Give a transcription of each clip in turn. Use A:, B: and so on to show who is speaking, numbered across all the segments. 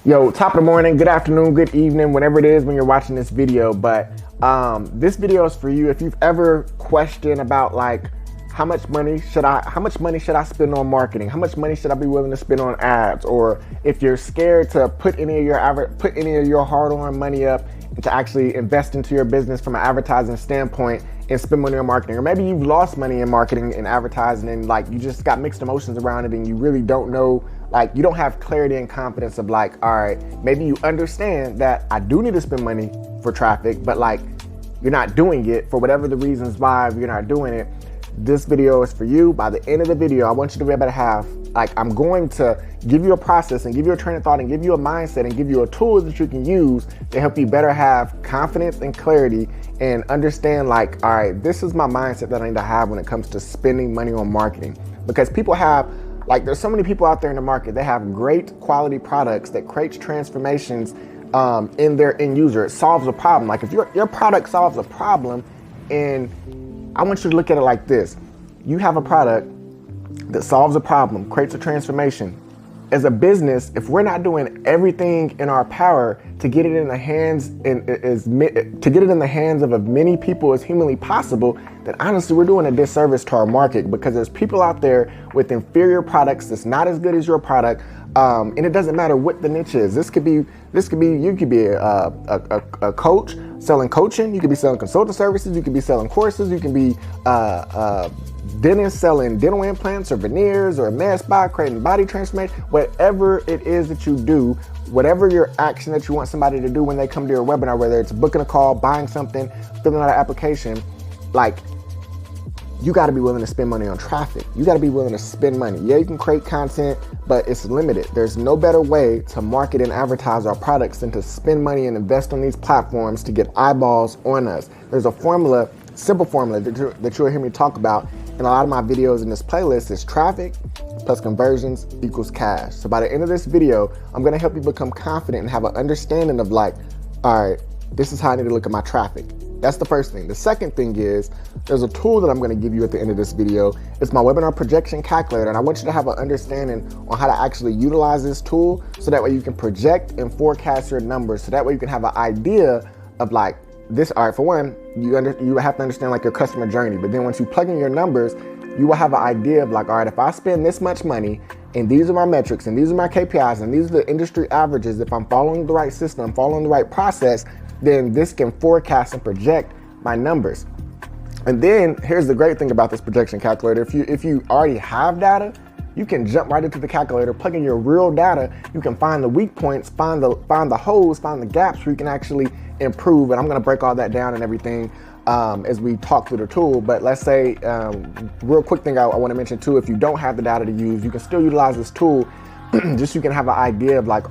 A: Yo, top of the morning, good afternoon, good evening, whenever it is when you're watching this video. But this video is for you if you've ever questioned about like how much money should I spend on marketing? How much money should I be willing to spend on ads? Or if you're scared to put any of your hard-earned money up and to actually invest into your business from an advertising standpoint and spend money on marketing, or maybe you've lost money in marketing and advertising and like you just got mixed emotions around it and you really don't know, like you don't have clarity and confidence of like, all right, maybe you understand that I do need to spend money for traffic, but like you're not doing it for whatever the reasons why you're not doing it. This video is for you. By the end of the video, I want you to be able to have, like, I'm going to give you a process and give you a train of thought and give you a mindset and give you a tool that you can use to help you better have confidence and clarity and understand like, all right, this is my mindset that I need to have when it comes to spending money on marketing. Because people have, like, there's so many people out there in the market, they have great quality products that creates transformations in their end user. It solves a problem. Like if your product solves a problem, and I want you to look at it like this. You have a product that solves a problem, creates a transformation. As a business, if we're not doing everything in our power to get it in the hands of as many people as humanly possible, then honestly we're doing a disservice to our market, because there's people out there with inferior products that's not as good as your product. And it doesn't matter what the niche is. You could be a coach selling coaching. You could be selling consulting services. You could be selling courses. You can be dentist selling dental implants or veneers, or a med spa creating body transformation. Whatever it is that you do, whatever your action that you want somebody to do when they come to your webinar, whether it's booking a call, buying something, filling out an application, like, you got to be willing to spend money on traffic. You got to be willing to spend money. Yeah, you can create content, but it's limited. There's no better way to market and advertise our products than to spend money and invest on these platforms to get eyeballs on us. There's a formula, simple formula that you'll hear me talk about in a lot of my videos in this playlist. Is traffic plus conversions equals cash. So by the end of this video, I'm going to help you become confident and have an understanding of like, all right, this is how I need to look at my traffic. That's the first thing. The second thing is there's a tool that I'm going to give you at the end of this video. It's my webinar projection calculator. And I want you to have an understanding on how to actually utilize this tool so that way you can project and forecast your numbers. So that way you can have an idea of like this. All right, for one, you have to understand like your customer journey. But then once you plug in your numbers, you will have an idea of like, all right, if I spend this much money and these are my metrics and these are my KPIs and these are the industry averages, if I'm following the right system, following the right process, then this can forecast and project my numbers. And then here's the great thing about this projection calculator. If you already have data, you can jump right into the calculator, plug in your real data. You can find the weak points, find the holes, find the gaps where you can actually improve. And I'm going to break all that down and everything as we talk through the tool. But let's say, real quick thing I want to mention too, if you don't have the data to use, you can still utilize this tool just so you can have an idea of like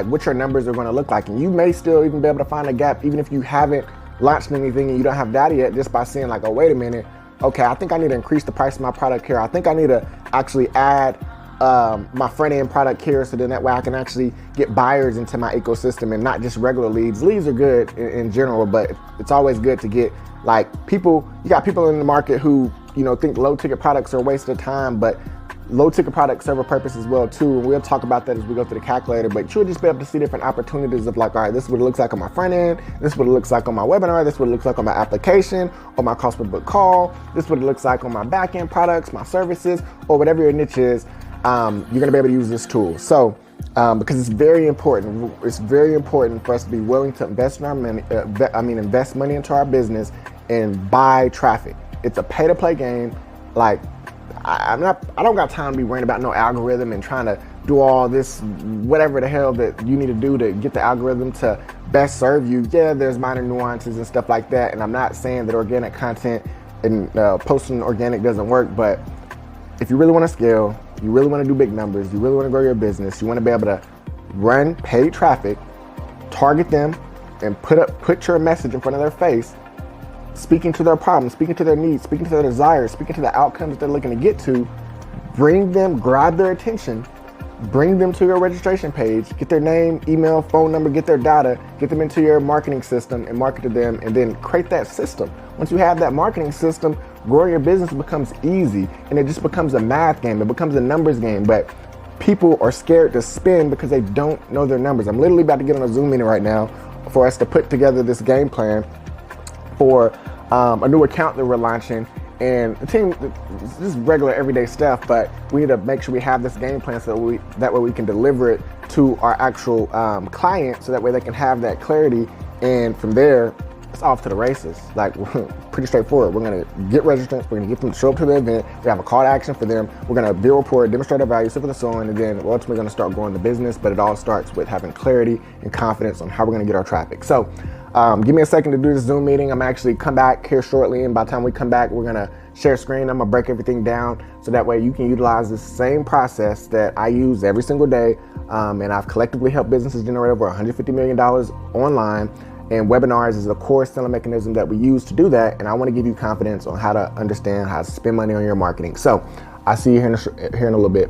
A: what your numbers are going to look like. And you may still even be able to find a gap even if you haven't launched anything and you don't have data yet, just by seeing like, oh, wait a minute. Okay, I think I need to increase the price of my product here. I think I need to actually add my front end product here, so then that way I can actually get buyers into my ecosystem and not just regular leads. Leads are good in general, but it's always good to get like people. You got people in the market who, you know, think low ticket products are a waste of time, but low ticket products serve a purpose as well too. And we'll talk about that as we go through the calculator, but you'll just be able to see different opportunities of like, all right, this is what it looks like on my front end. This is what it looks like on my webinar. This is what it looks like on my application or my cost per book call. This is what it looks like on my back end products, my services, or whatever your niche is. You're going to be able to use this tool. So, because it's very important. It's very important for us to be willing to invest in our money, invest money into our business and buy traffic. It's a pay to play game. Like, I don't got time to be worrying about no algorithm and trying to do all this, whatever the hell that you need to do to get the algorithm to best serve you. Yeah, there's minor nuances and stuff like that. And I'm not saying that organic content and posting organic doesn't work, but if you really want to scale, you really want to do big numbers, you really want to grow your business, you want to be able to run paid traffic, target them, and put your message in front of their face, speaking to their problems, speaking to their needs, speaking to their desires, speaking to the outcomes that they're looking to get to, grab their attention, bring them to your registration page, get their name, email, phone number, get their data, get them into your marketing system and market to them, and then create that system. Once you have that marketing system, growing your business becomes easy, and it just becomes a math game. It becomes a numbers game. But people are scared to spend because they don't know their numbers. I'm literally about to get on a Zoom meeting right now for us to put together this game plan for a new account that we're launching. And the team, this is regular everyday stuff, but we need to make sure we have this game plan so that way we can deliver it to our actual client, so that way they can have that clarity. And from there, it's off to the races. Like, pretty straightforward. We're gonna get registrants, we're gonna get them to show up to the event, we have a call to action for them, we're gonna build rapport, demonstrate our value, so forth and so on, and then we're ultimately gonna start growing the business. But it all starts with having clarity and confidence on how we're gonna get our traffic. So give me a second to do this Zoom meeting. I'm actually come back here shortly, and by the time we come back, we're gonna share screen. I'm gonna break everything down so that way you can utilize the same process that I use every single day. And I've collectively helped businesses generate over $150 million online. And webinars is the core selling mechanism that we use to do that. And I want to give you confidence on how to understand how to spend money on your marketing. So I'll see you here in a little bit.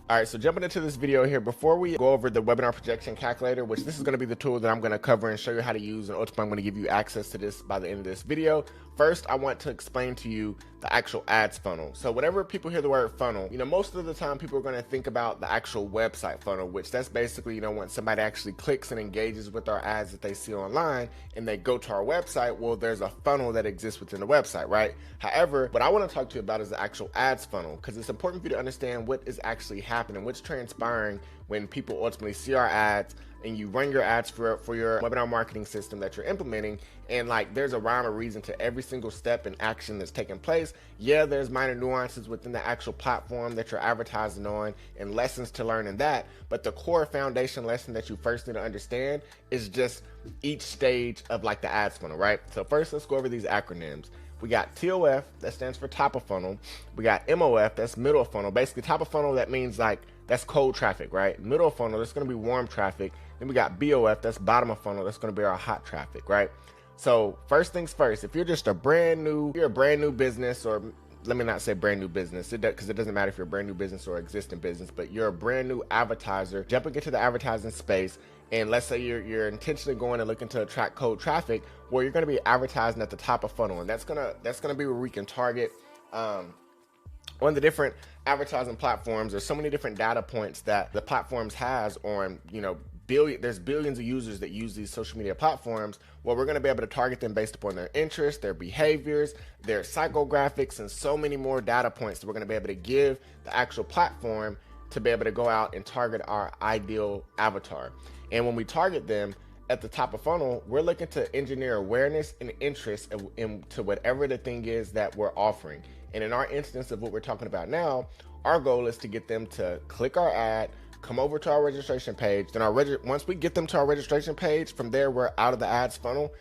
A: All right, so jumping into this video here, before we go over the webinar projection calculator, which this is going to be the tool that I'm going to cover and show you how to use, and ultimately I'm going to give you access to this by the end of this video. First, I want to explain to you the actual ads funnel. So whenever people hear the word funnel, most of the time people are going to think about the actual website funnel, which that's basically, when somebody actually clicks and engages with our ads that they see online and they go to our website, well, there's a funnel that exists within the website, right? However, what I want to talk to you about is the actual ads funnel, because it's important for you to understand what is actually happening, what's transpiring when people ultimately see our ads and you run your ads for your webinar marketing system that you're implementing. And like, there's a rhyme or reason to every single step and action that's taking place. Yeah, there's minor nuances within the actual platform that you're advertising on and lessons to learn in that. But the core foundation lesson that you first need to understand is just each stage of like the ads funnel, right? So first, let's go over these acronyms. We got TOF, that stands for top of funnel. We got MOF, that's middle of funnel. Basically, top of funnel, that means like, that's cold traffic, right? Middle of funnel, that's gonna be warm traffic. Then we got BOF, that's bottom of funnel, that's gonna be our hot traffic, right? So first things first, if you're just a brand new business, or let me not say brand new business, because it doesn't matter if you're a brand new business or existing business, but you're a brand new advertiser jumping into the advertising space, and let's say you're intentionally going and looking to attract cold traffic, well, you're going to be advertising at the top of funnel, and that's gonna be where we can target on the different advertising platforms. There's so many different data points that the platforms has on, there's billions of users that use these social media platforms. Well, we're going to be able to target them based upon their interests, their behaviors, their psychographics, and so many more data points that we're going to be able to give the actual platform to be able to go out and target our ideal avatar. And when we target them at the top of funnel, we're looking to engineer awareness and interest into whatever the thing is that we're offering. And in our instance of what we're talking about now, our goal is to get them to click our ad, come over to our registration page. Then once we get them to our registration page, from there we're out of the ads funnel.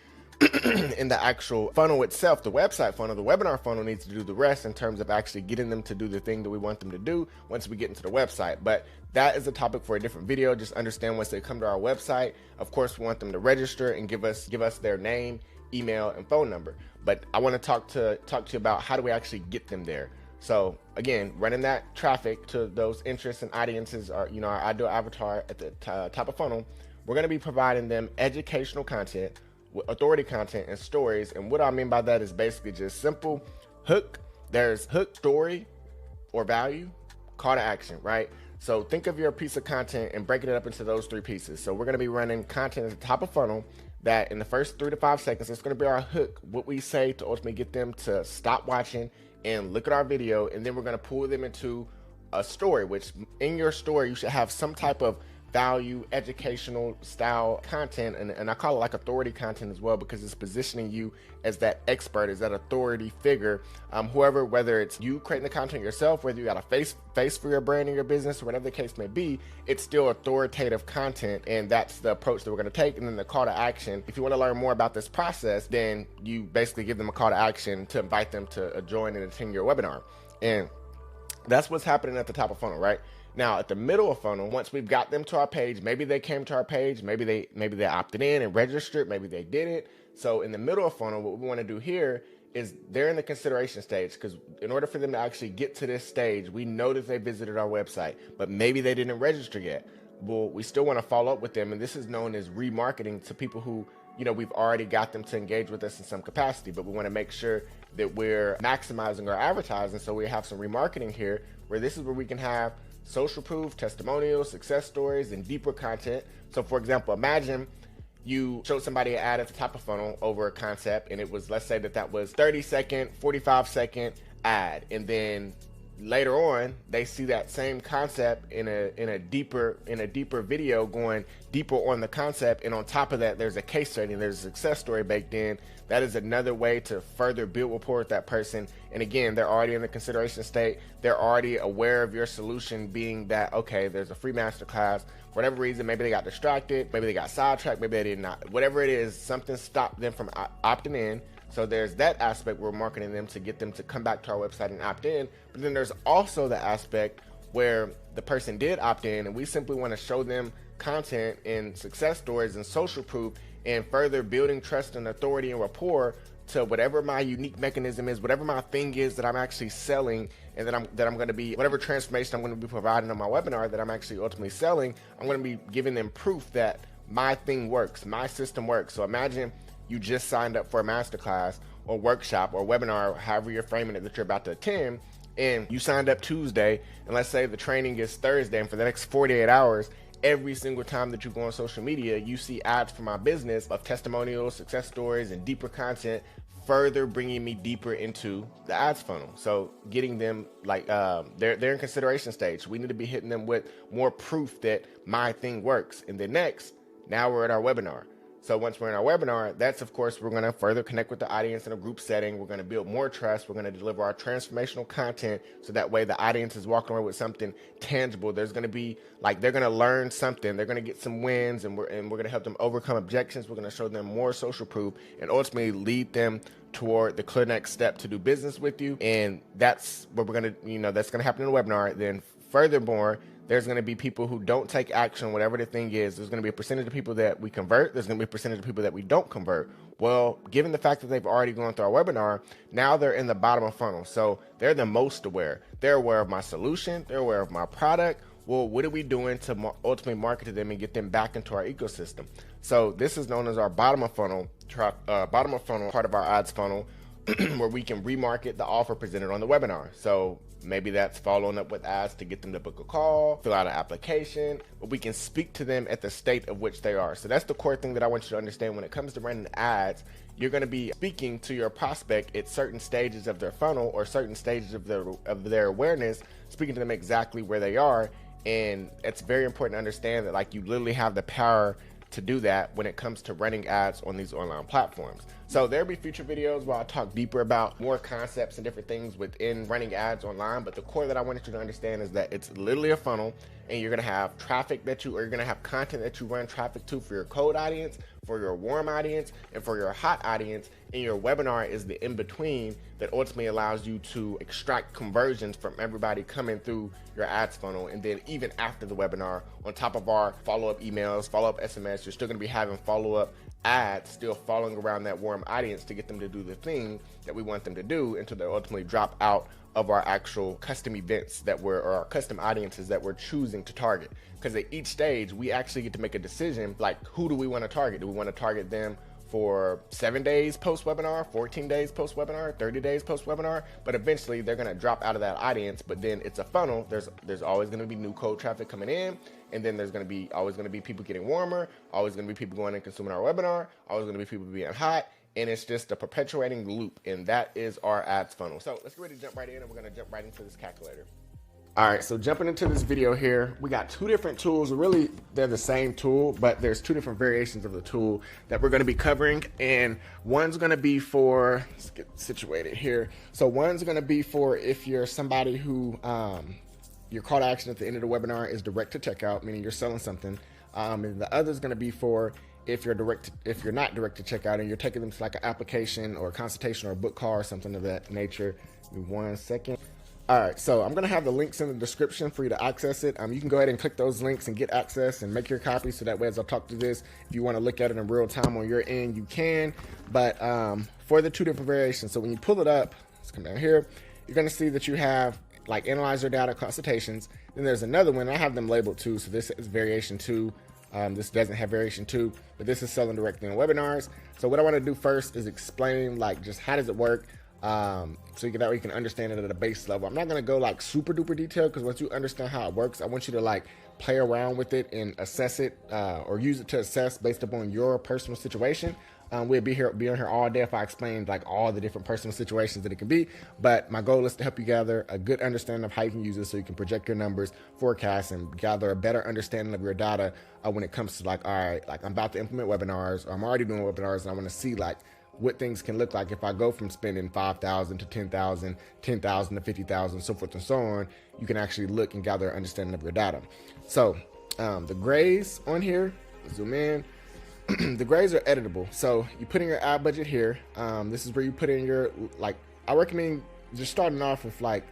A: In the actual funnel itself, the website funnel, the webinar funnel needs to do the rest in terms of actually getting them to do the thing that we want them to do once we get into the website. But that is a topic for a different video. Just understand, once they come to our website, of course we want them to register and give us their name, email, and phone number. But I want to talk to you about how do we actually get them there. So again, running that traffic to those interests and audiences, our ideal avatar at the top of funnel, we're going to be providing them educational content, authority content, and stories. And what I mean by that is basically just simple hook. There's hook, story, or value, call to action, right? So think of your piece of content and breaking it up into those three pieces. So we're going to be running content at the top of funnel that in the first 3 to 5 seconds, it's going to be our hook, what we say to ultimately get them to stop watching and look at our video. And then we're going to pull them into a story, which in your story, you should have some type of value, educational style content, and I call it like authority content as well, because it's positioning you as that expert, as that authority figure. Whoever, whether it's you creating the content yourself, whether you got a face for your brand and your business, or whatever the case may be, it's still authoritative content, and that's the approach that we're going to take. And then the call to action, if you want to learn more about this process, then you basically give them a call to action to invite them to join and attend your webinar. And that's what's happening at the top of funnel, right? Now, at the middle of funnel, once we've got them to our page, maybe they came to our page, maybe they opted in and registered, maybe they didn't. So in the middle of funnel, what we want to do here is they're in the consideration stage, because in order for them to actually get to this stage, we know that they visited our website, but maybe they didn't register yet. Well, we still want to follow up with them, and this is known as remarketing to people who, we've already got them to engage with us in some capacity, but we want to make sure that we're maximizing our advertising. So we have some remarketing here, where this is where we can have social proof, testimonials, success stories, and deeper content. So for example, imagine you showed somebody an ad at the top of funnel over a concept, and it was, let's say that was 30-second, 45-second ad, and then later on they see that same concept in a deeper video, going deeper on the concept, and on top of that there's a case study and there's a success story baked in. That is another way to further build rapport with that person. And again, they're already in the consideration state. They're already aware of your solution, being that, okay, there's a free masterclass. For whatever reason, maybe they got distracted, maybe they got sidetracked, maybe they did not. Whatever it is, something stopped them from opting in. So there's that aspect, we're marketing them to get them to come back to our website and opt in. But then there's also the aspect where the person did opt in, and we simply want to show them content and success stories and social proof, and further building trust and authority and rapport to whatever my unique mechanism is, whatever my thing is that I'm actually selling, and that I'm going to be, whatever transformation I'm going to be providing on my webinar that I'm actually ultimately selling, I'm going to be giving them proof that my thing works, my system works. So imagine you just signed up for a masterclass or workshop or webinar, however you're framing it, that you're about to attend, and you signed up Tuesday, and let's say the training is Thursday, and for the next 48 hours, every single time that you go on social media, you see ads for my business of testimonials, success stories, and deeper content, further bringing me deeper into the ads funnel. So getting them, like, they're in consideration stage. We need to be hitting them with more proof that my thing works. And then next, now we're at our webinar. So once we're in our webinar, that's, of course, we're going to further connect with the audience in a group setting. We're going to build more trust. We're going to deliver our transformational content, so that way the audience is walking away with something tangible. There's going to be, like, they're going to learn something. They're going to get some wins, and we're going to help them overcome objections. We're going to show them more social proof, and ultimately lead them toward the clear next step to do business with you. And that's what we're going to, that's going to happen in the webinar. Then furthermore, there's going to be people who don't take action, whatever the thing is. There's going to be a percentage of people that we convert. There's going to be a percentage of people that we don't convert. Well, given the fact that they've already gone through our webinar, now they're in the bottom of funnel. So they're the most aware. They're aware of my solution. They're aware of my product. Well, what are we doing to ultimately market to them and get them back into our ecosystem? So this is known as our bottom of funnel part of our ads funnel, where we can remarket the offer presented on the webinar. So maybe that's following up with ads to get them to book a call, fill out an application, but we can speak to them at the state of which they are. So that's the core thing that I want you to understand. When it comes to running ads, you're going to be speaking to your prospect at certain stages of their funnel or certain stages of their awareness, speaking to them exactly where they are. And it's very important to understand that, like, you literally have the power to do that when it comes to running ads on these online platforms. So there'll be future videos where I'll talk deeper about more concepts and different things within running ads online. But the core that I wanted you to understand is that it's literally a funnel, and you're gonna have traffic you're gonna have content that you run traffic to for your cold audience, for your warm audience, and for your hot audience. And your webinar is the in-between that ultimately allows you to extract conversions from everybody coming through your ads funnel. And then even after the webinar, on top of our follow-up emails, follow-up SMS, you're still gonna be having follow-up ads still following around that warm audience to get them to do the thing that we want them to do, until they ultimately drop out of our actual custom events or our custom audiences that we're choosing to target. Because at each stage, we actually get to make a decision, like, who do we want to target? Do we want to target them for 7 days post-webinar, 14 days post-webinar, 30 days post-webinar? But eventually they're going to drop out of that audience. But then it's a funnel. There's always going to be new cold traffic coming in, and then there's always going to be people getting warmer, always going to be people going and consuming our webinar, always going to be people being hot, and it's just a perpetuating loop. And that is our ads funnel. So let's get ready to jump right in, and we're going to jump right into this calculator. All right, so jumping into this video here, we got two different tools. Really, they're the same tool, but there's two different variations of the tool that we're going to be covering. And one's going to be for, let's get situated here. So one's going to be for if you're somebody who, your call to action at the end of the webinar is direct to checkout, meaning you're selling something. And the other is going to be for if you're not direct to checkout and you're taking them to like an application or a consultation or a book call or something of that nature. Give me 1 second. All right, so I'm gonna have the links in the description for you to access it. You can go ahead and click those links and get access and make your copy, so that way as I talk to this, if you wanna look at it in real time on your end, you can. But for the two different variations, so when you pull it up, let's come down here, you're gonna see that you have like analyzer data consultations. Then there's another one, I have them labeled too, so this is variation 2. This doesn't have variation 2, but this is selling directly in webinars. So what I wanna do first is explain like just how does it work. So that way you can understand it at a base level. I'm not going to go like super duper detailed, because once you understand how it works, I want you to like play around with it and assess it, or use it to assess based upon your personal situation. We'll be on here all day if I explained like all the different personal situations that it can be. But my goal is to help you gather a good understanding of how you can use it, so you can project your numbers, forecast, and gather a better understanding of your data when it comes to like, all right, like I'm about to implement webinars, or I'm already doing webinars, and I want to see like what things can look like if I go from spending 5,000 to 10,000, 10,000 to 50,000, so forth and so on. You can actually look and gather an understanding of your data. So the grays on here, zoom in. The grays are editable. So you put in your ad budget here. This is where you put in your, like, I recommend just starting off with like,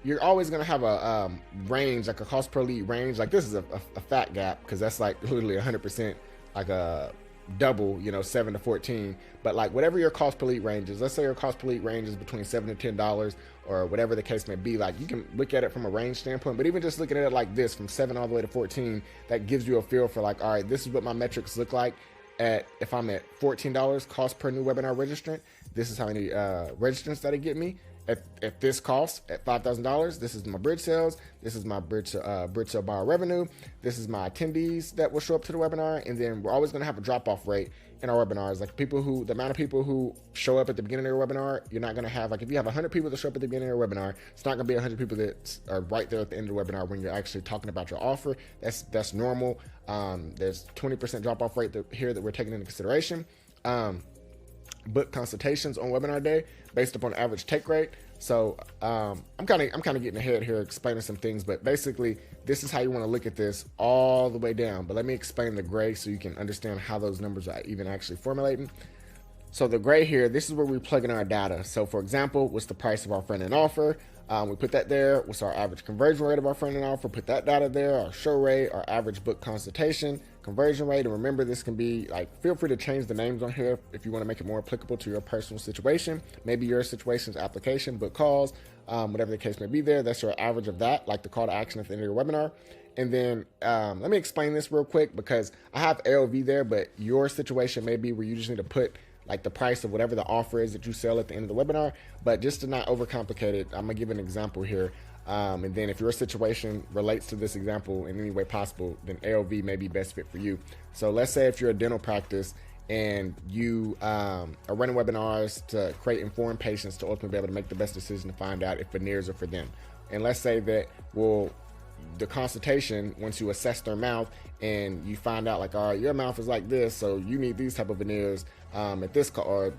A: you're always going to have a range, like a cost per lead range. Like this is a fat gap, because that's like literally 100%, like a double, 7 to 14. But like whatever your cost per lead range is, let's say your cost per lead range is between $7 to $10, or whatever the case may be. Like you can look at it from a range standpoint, but even just looking at it like this, from 7 all the way to 14, that gives you a feel for like, all right, this is what my metrics look like if I'm at $14 cost per new webinar registrant. This is how many registrants that it get me. At this cost, at $5,000, this is my bridge sales. This is my bridge sale bar revenue. This is my attendees that will show up to the webinar. And then we're always going to have a drop-off rate in our webinars. Like the amount of people who show up at the beginning of your webinar, you're not going to have, like if you have 100 people that show up at the beginning of your webinar, it's not going to be 100 people that are right there at the end of the webinar when you're actually talking about your offer. That's normal. There's 20% drop-off rate here that we're taking into consideration. Book consultations on webinar day based upon average take rate. So I'm kind of getting ahead here explaining some things, but basically this is how you want to look at this all the way down. But let me explain the gray so you can understand how those numbers are even actually formulating. So the gray here, this is where we plug in our data. So for example, what's the price of our friend-end offer? We put that there. What's our average conversion rate of our friend-end offer? Put that data there. Our show rate, our average book consultation, conversion rate. And remember, this can be like, feel free to change the names on here if you want to make it more applicable to your personal situation. Maybe your situation's application, book calls, whatever the case may be there. That's your average of that, like the call to action at the end of your webinar. And then let me explain this real quick, because I have AOV there, but your situation may be where you just need to put like the price of whatever the offer is that you sell at the end of the webinar. But just to not overcomplicate it, I'm gonna give an example here. And then if your situation relates to this example in any way possible, then AOV may be best fit for you. So let's say if you're a dental practice and you are running webinars to create informed patients to ultimately be able to make the best decision to find out if veneers are for them. And let's say that, well, the consultation, once you assess their mouth and you find out like, all right, your mouth is like this, so you need these type of veneers at this or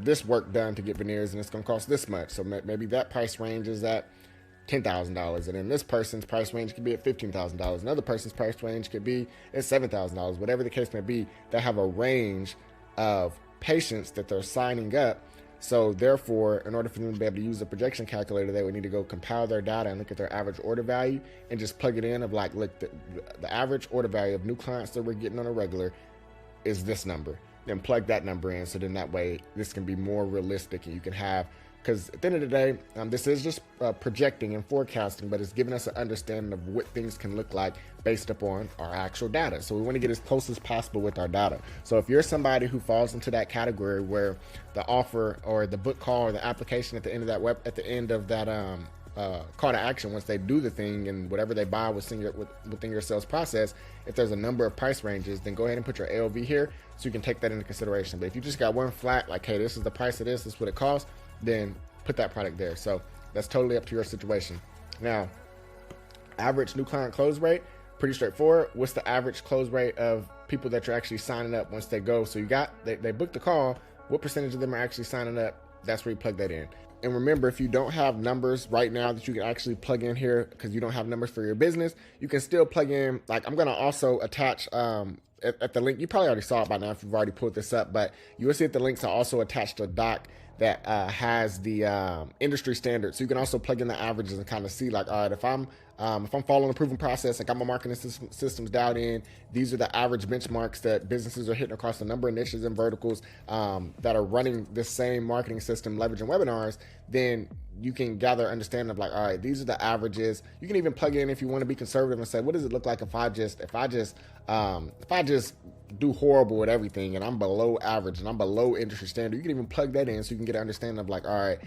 A: this work done to get veneers, and it's going to cost this much. So maybe that price range is at $10,000, and then this person's price range could be at $15,000. Another person's price range could be at $7,000. Whatever the case may be, they have a range of patients that they're signing up. So therefore, in order for them to be able to use the projection calculator, they would need to go compile their data and look at their average order value and just plug it in of like, look, the average order value of new clients that we're getting on a regular is this number. Then plug that number in, so then that way this can be more realistic, and you can have, because at the end of the day, this is just projecting and forecasting, but it's giving us an understanding of what things can look like based upon our actual data. So we want to get as close as possible with our data. So if you're somebody who falls into that category where the offer or the book call or the application at the end of that call to action, once they do the thing and whatever they buy within your sales process, if there's a number of price ranges, then go ahead and put your AOV here so you can take that into consideration. But if you just got one flat, like, hey, this is the price of this is what it costs, then put that product there. So that's totally up to your situation. Now, average new client close rate, pretty straightforward. What's the average close rate of people that you're actually signing up once they go? So they booked the call. What percentage of them are actually signing up? That's where you plug that in. And remember, if you don't have numbers right now that you can actually plug in here, because you don't have numbers for your business, you can still plug in, like I'm going to also attach at the link. You probably already saw it by now if you've already pulled this up, but you will see at the links are also attached to a doc that has the industry standards. So you can also plug in the averages and kind of see like, all right, if I'm following a proven process, like I'm a marketing systems dialed in, these are the average benchmarks that businesses are hitting across a number of niches and verticals that are running this same marketing system, leveraging webinars, then you can gather understanding of like, all right, these are the averages. You can even plug in if you want to be conservative and say, what does it look like if I just do horrible at everything and I'm below average and I'm below industry standard. You can even plug that in so you can get an understanding of like, all right,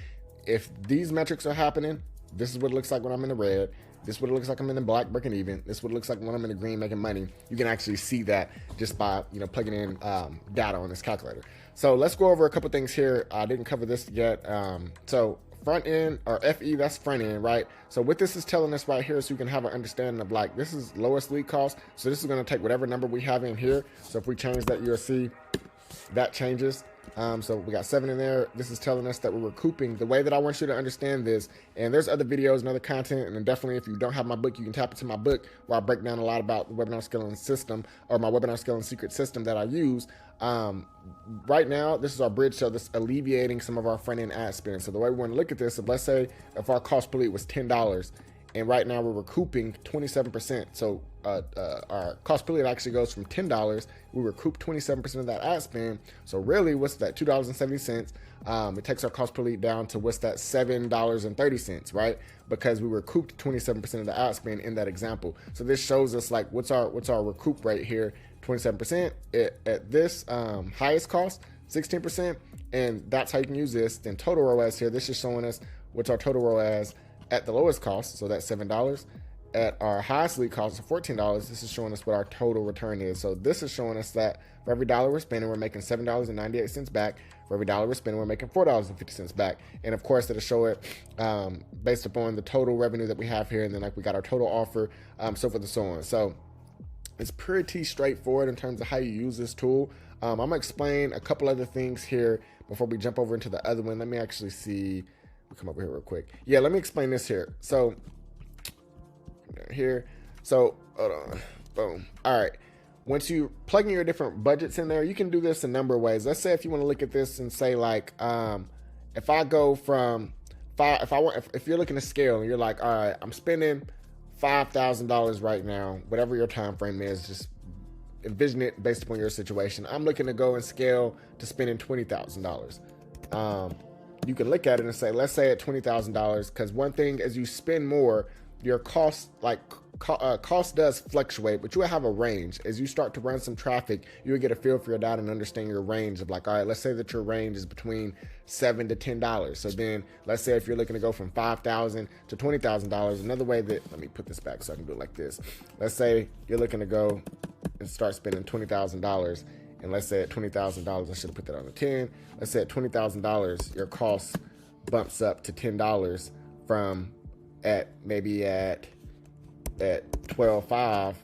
A: if these metrics are happening, this is what it looks like when I'm in the red. This is what it looks like I'm in the black, breaking even. This is what it looks like when I'm in the green, making money. You can actually see that just by plugging in data on this calculator. So let's go over a couple things here. I didn't cover this yet. So front end, or FE, that's front end, right? So what this is telling us right here, so you can have an understanding of like, this is lowest lead cost. So this is going to take whatever number we have in here. So if we change that, you'll see that changes. So we got 7 in there. This is telling us that we're recouping. The way that I want you to understand this, and there's other videos and other content, and then definitely if you don't have my book, you can tap into my book where I break down a lot about the webinar scaling system, or my webinar scaling secret system that I use. Right now, this is our bridge, so this alleviating some of our front end ad spend. So the way we want to look at this, if let's say if our cost per lead was $10, and right now we're recouping 27%. So our cost per lead actually goes from $10. We recoup 27% of that ad spend. So really, what's that? $2.70. It takes our cost per lead down to what's that? $7.30, right? Because we recouped 27% of the ad spend in that example. So this shows us like what's our recoup rate here? 27% at this highest cost, 16%, and that's how you can use this. Then total ROAS here. This is showing us what's our total ROAS at the lowest cost, so that's $7. At our highest lead cost of $14, this is showing us what our total return is. So this is showing us that for every dollar we're spending, we're making $7.98 back. For every dollar we're spending, we're making $4.50 back. And of course, it'll show it based upon the total revenue that we have here, and then like we got our total offer, so forth and so on. So it's pretty straightforward in terms of how you use this tool. I'm gonna explain a couple other things here before we jump over into the other one. Let me actually see. Come over here real quick. Yeah, let me explain this here. So hold on, boom. All right, once you plug in your different budgets in there, you can do this a number of ways. Let's say if you want to look at this and say like, if I go from if you're looking to scale and you're like, all right, I'm spending $5,000 right now, whatever your time frame is, just envision it based upon your situation. I'm looking to go and scale to spending $20,000. You can look at it and say, let's say at $20,000, because one thing, as you spend more, your cost, cost does fluctuate, but you will have a range. As you start to run some traffic, you'll get a feel for your data and understand your range of like, all right, let's say that your range is between $7 to $10. So then let's say if you're looking to go from $5,000 to $20,000, another way that, let me put this back so I can do it like this. Let's say you're looking to go and start spending $20,000. And let's say at $20,000, I should have put that on the 10. Let's say at $20,000, your cost bumps up to $10 from at 12.5,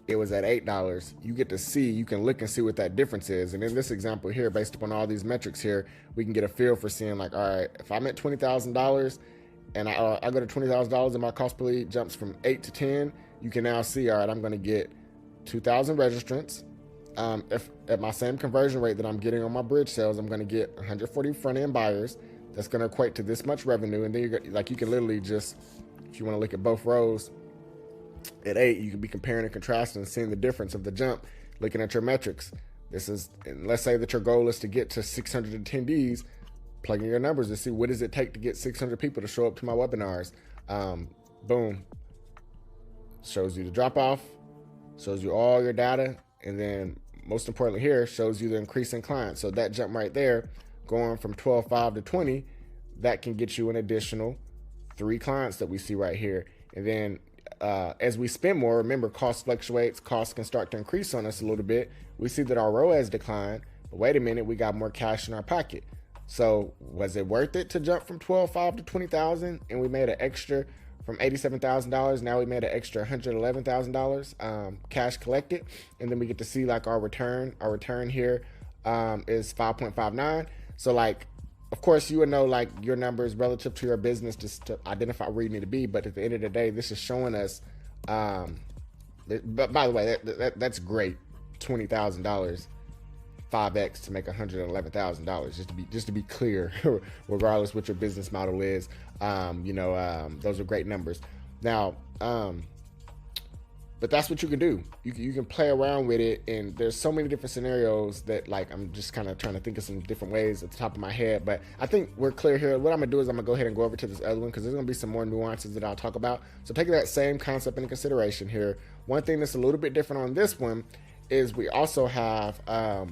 A: it was at $8. You get to see, you can look and see what that difference is. And in this example here, based upon all these metrics here, we can get a feel for seeing like, all right, if I'm at $20,000 and I go to $20,000 and my cost per lead jumps from 8 to 10, you can now see, all right, I'm going to get 2,000 registrants. If at my same conversion rate that I'm getting on my bridge sales, I'm going to get 140 front end buyers. That's going to equate to this much revenue. And then you can literally just, if you want to look at both rows at 8, you can be comparing and contrasting and seeing the difference of the jump, looking at your metrics. And let's say that your goal is to get to 600 attendees, plugging your numbers to see what does it take to get 600 people to show up to my webinars. Boom. Shows you the drop off, shows you all your data. And then most importantly here, shows you the increase in clients. So that jump right there, going from 12.5 to 20, that can get you an additional 3 clients that we see right here. And then as we spend more, remember cost fluctuates, costs can start to increase on us a little bit. We see that our ROAS declined, but wait a minute, we got more cash in our pocket. So was it worth it to jump from 12.5 to 20,000 and we made an extra from $87,000? Now we made an extra $111,000 cash collected, and then we get to see like our return. Our return here is 5.59. So like, of course, you would know like your numbers relative to your business just to identify where you need to be. But at the end of the day, this is showing us. But by the way, that's great. $20,000, 5x to make $111,000. Just to be clear, regardless what your business model is. Those are great numbers. Now, But that's what you can do. You can play around with it, and there's so many different scenarios that like I'm just kind of trying to think of some different ways at the top of my head. But I think we're clear here. What I'm gonna do is I'm gonna go ahead and go over to this other one because there's gonna be some more nuances that I'll talk about. So taking that same concept into consideration here, one thing that's a little bit different on this one is we also have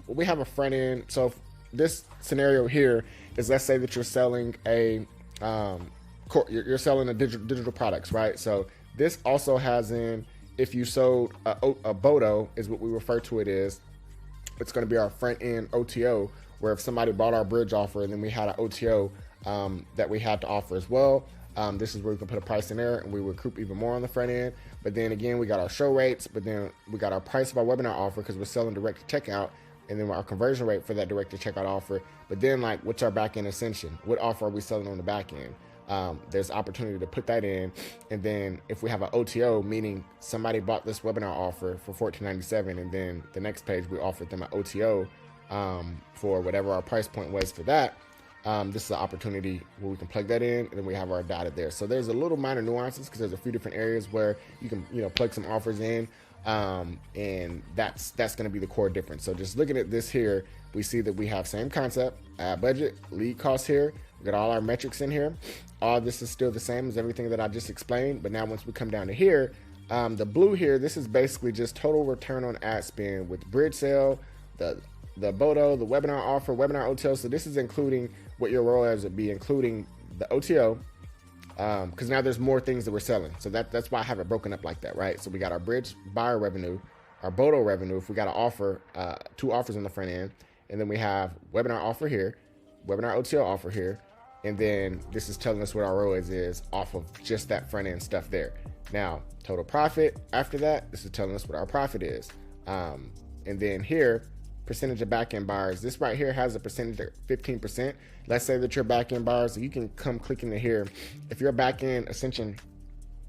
A: we have a front end. So this scenario here is, let's say that you're selling a you're selling a digital products, right? So this also has in, if you sold a BODO is what we refer to it as, it's going to be our front end OTO, where if somebody bought our bridge offer and then we had an OTO that we had to offer as well, this is where we can put a price in there and we recoup even more on the front end. But then again, we got our show rates, but then we got our price of our webinar offer because we're selling direct to checkout, and then our conversion rate for that direct to checkout offer. But then like, what's our back end ascension? What offer are we selling on the back end? There's opportunity to put that in. And then if we have an OTO, meaning somebody bought this webinar offer for $14.97, and then the next page we offered them an OTO for whatever our price point was for that, this is an opportunity where we can plug that in, and then we have our data there. So there's a little minor nuances because there's a few different areas where you can plug some offers in, and that's going to be the core difference. So just looking at this here, we see that we have same concept, ad budget, lead cost here. We got all our metrics in here. All this is still the same as everything that I just explained. But now once we come down to here, the blue here, this is basically just total return on ad spend with bridge sale, the BODO, the webinar offer, webinar OTO. So this is including what your ROAS would be, including the OTO, because now there's more things that we're selling. So that's why I have it broken up like that, right? So we got our bridge buyer revenue, our BODO revenue, if we got an offer, 2 offers on the front end, and then we have webinar offer here, webinar OTO offer here, and then this is telling us what our ROAS is off of just that front end stuff there. Now, total profit after that, this is telling us what our profit is. And then here, percentage of back-end buyers. This right here has a percentage of 15%. Let's say that you're back-end buyers, so you can come click into here. If you're a back-end ascension,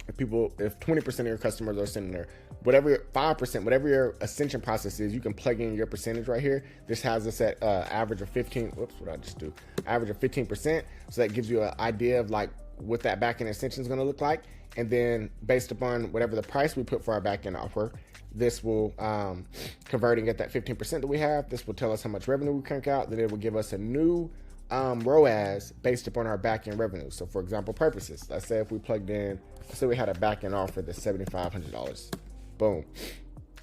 A: if 20% of your customers are sending there, whatever 5%, whatever your ascension process is, you can plug in your percentage right here. This has us at average of 15. Whoops, what did I just do? Average of 15%. So that gives you an idea of like what that back-end ascension is going to look like. And then based upon whatever the price we put for our back-end offer, this will converting at that 15% that we have. This will tell us how much revenue we crank out. Then it will give us a new ROAS based upon our back-end revenue. So for example purposes, let's say if we plugged in, let's say we had a back-end offer that's $7,500. Boom.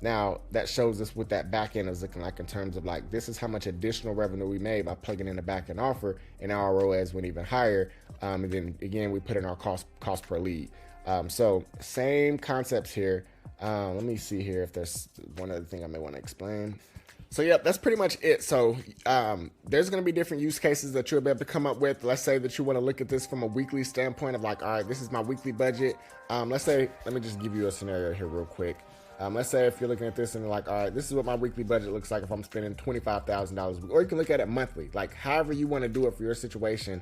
A: Now that shows us what that back-end is looking like in terms of like, this is how much additional revenue we made by plugging in the back-end offer, and now our ROAS went even higher. And then again, we put in our cost per lead. So same concepts here. Let me see here if there's one other thing I may want to explain. So yeah, that's pretty much it. So there's going to be different use cases that you'll be able to come up with. Let's say that you want to look at this from a weekly standpoint of like, all right, this is my weekly budget. Let's say, let me just give you a scenario here real quick. Let's say if you're looking at this and you're like, all right, this is what my weekly budget looks like if I'm spending $25,000, or you can look at it monthly, like however you want to do it for your situation.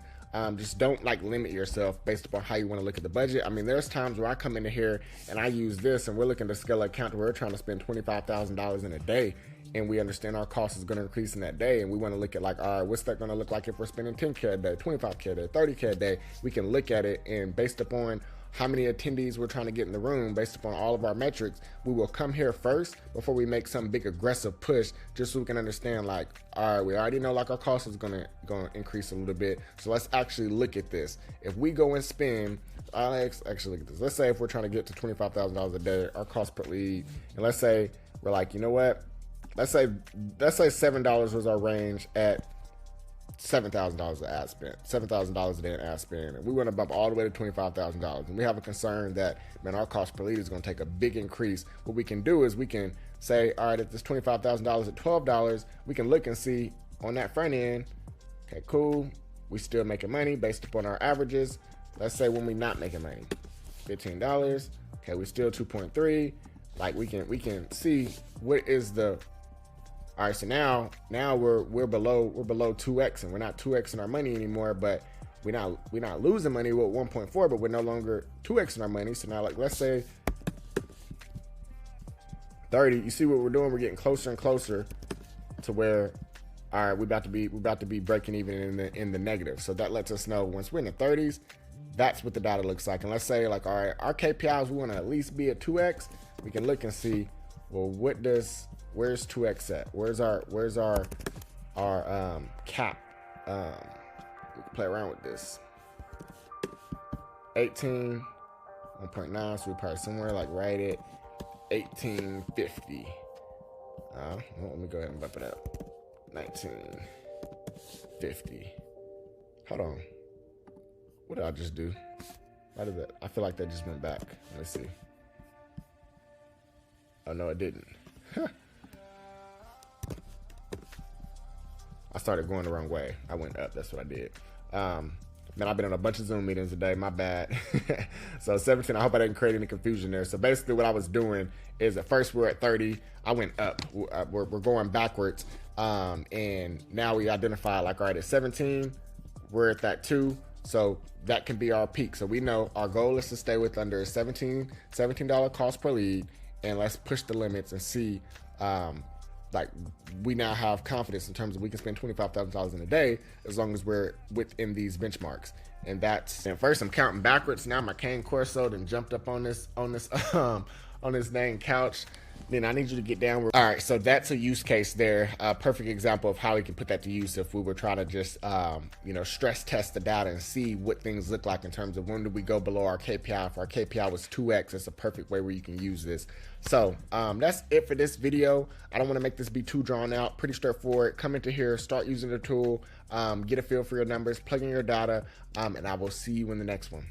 A: Just don't like limit yourself based upon how you want to look at the budget. I mean, there's times where I come into here and I use this and we're looking to scale an account where we're trying to spend $25,000 in a day, and we understand our cost is going to increase in that day, and we want to look at like, all right, what's that going to look like if we're spending 10K a day, 25K a day, 30K a day. We can look at it, and based upon how many attendees we're trying to get in the room, based upon all of our metrics, we will come here first before we make some big aggressive push, just so we can understand like, all right, we already know like our cost is gonna increase a little bit, so let's actually look at this. If we go and spend, let's actually look at this. Let's say if we're trying to get to $25,000 a day, our cost per lead, and let's say we're like, you know what, let's say $7 was our range at $7,000 of ad spend, $7,000 a day in ad spend, and we want to bump all the way to $25,000, and we have a concern that, man, our cost per lead is going to take a big increase. What we can do is we can say, all right, if this $25,000 at $12, we can look and see on that front end, okay, cool, we still making money based upon our averages. Let's say when we not making money, $15, okay, we still 2.3. Like we can see what is the, all right, so now we're below 2x, and we're not 2xing our money anymore, but we're not losing money with 1.4, but we're no longer 2xing our money. So now, like, let's say 30, you see what we're doing? We're getting closer and closer to where, all right, we're about to be breaking even in the negative. So that lets us know once we're in the 30s, that's what the data looks like. And let's say like, all right, our KPIs, we want to at least be at 2x. we can look and see, well, where's 2x at? Where's our cap? We can play around with this. 18, 1.9, so we're probably somewhere like right at 1850. Well, let me go ahead and bump it up. 1950. Hold on. What did I just do? Why did that? I feel like that just went back. Let's see. Oh no, it didn't. I started going the wrong way. I went up. That's what I did. Man, I've been on a bunch of Zoom meetings today. My bad. So 17, I hope I didn't create any confusion there. So basically what I was doing is at first we were at 30. I went up. We're going backwards. And now we identify like, all right, at 17, we're at that 2. So that can be our peak. So we know our goal is to stay with under $17 cost per lead. And let's push the limits and see, like we now have confidence in terms of we can spend $25,000 in a day as long as we're within these benchmarks. And first I'm counting backwards. Now my cane corso and jumped up on this dang couch. Then I need you to get down. All right, so that's a use case there. A perfect example of how we can put that to use if we were trying to just, stress test the data and see what things look like in terms of when do we go below our KPI. If our KPI was 2x, it's a perfect way where you can use this. So that's it for this video. I don't want to make this be too drawn out. Pretty straightforward. Come into here, start using the tool, get a feel for your numbers, plug in your data, and I will see you in the next one.